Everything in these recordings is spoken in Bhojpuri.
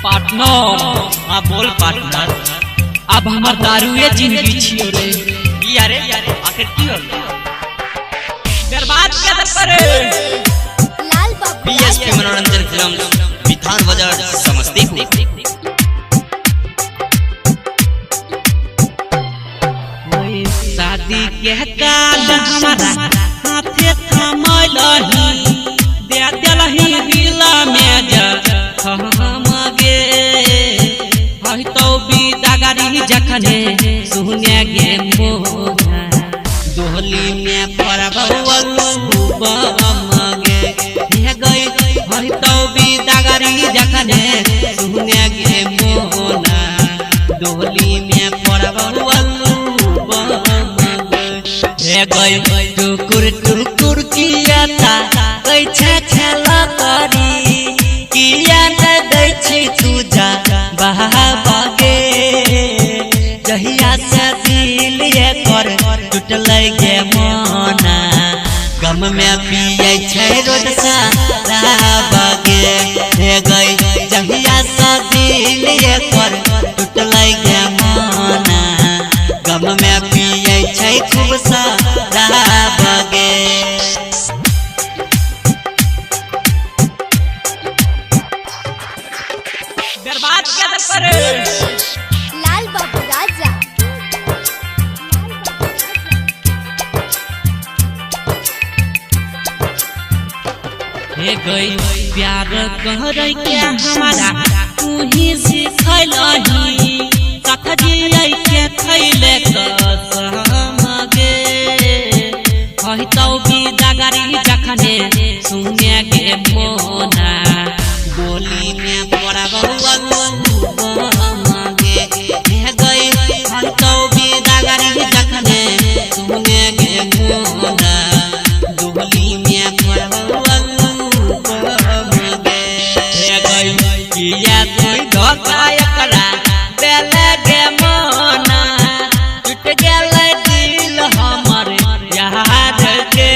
पार्टनर। हाँ बोल पार्टनर। अब हमार दारुए जिंदगी छियो रे। यारे आखिर की होल बर्बाद कर करे। लाल बाबू बीएसपी मनोरंजन फिल्म विधान बाजार समस्तीपुर। शादी के काल हमारा हाथे थमलही दे देलही दिला में जा हमगे हई तो बिदागरी जखने सुने गे मोहा दोहली में परबवलू बमगे हे गई हई तो बिदागरी जखने सुने गे मोना दोहली में परबवलू हे गई टुकुर टुकुर किया था कैसे खेला करी किया न दै छी तुझा बहाबगे जहिया से दिल ये कर टूटल गे मोना गम में पिए छै रोज साराबगे हे गई जहिया से दिल ये कर टूटल गे मोना गम में पिए छै खूब साराबगे। बर्बाद कर करे। लाल बाबू राजा हे गई प्यार कहरै के हमारा तू ही सिखलही कथ जियै के खैले कसमगे हई तो बिदागरी जखने सुने गे मोना गोली में पड़बवलू बमगे हे गई हई तो बिदागरी जखने सुने गे मोना गोली में पड़बवलू बमगे हे गई किया तू धोखा एकरा देले गे मोना टूट गेलै दिल हमर याद के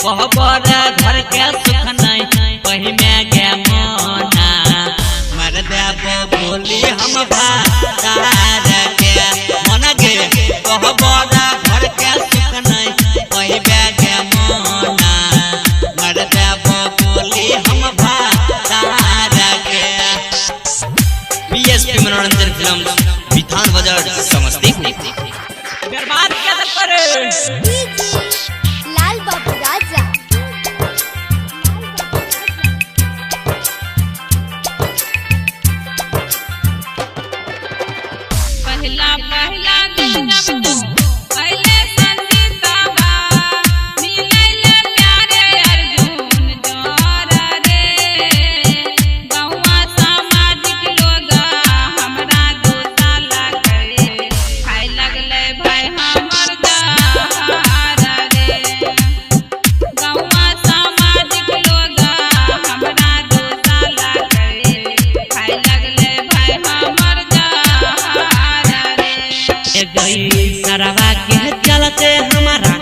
कहबर घर के सुख नहीं पहिने गे मोना मर देबो बोली हम भातार के मन गे कहबर घर के सुख नहीं पहिबे गे मोना मर देबो बोली हम भातार के। बीएसपी मनोरंजन फिल्म विधान बाजार समस्तीपुर। बर्बाद कर करे। लाल बाबू राजा पहला पहला दिन जब तू पहले संगीतवा मिलैले प्यारे अर्जुन जोर रे गौवा सामाजिक लोग हमरा दोसाला करे खाए लगले भाई हमर दहार रे गौवा सामाजिक लोग हमरा दोसाला करे खाए लगले भाई हमर दहार रे। गई सरवा के चलते हमारा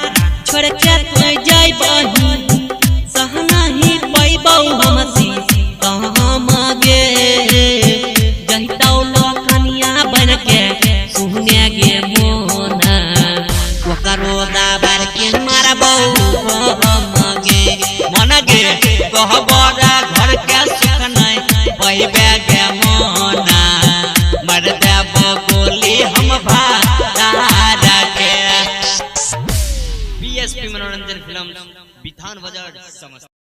छोड़ के तू जाइबही सहना ही पैबौ हमसी कहमगे जहितौ लखनिया बन के सुने गे मोना ओकरो दाबर के मारबौ हमगे मन गे कहबरा घर के सुख नहीं पैबे गे मोना मर देबो गोली हम भातार के। बीएसपी मनोरंजन फिल्म विधान बाजार समस्तीपुर।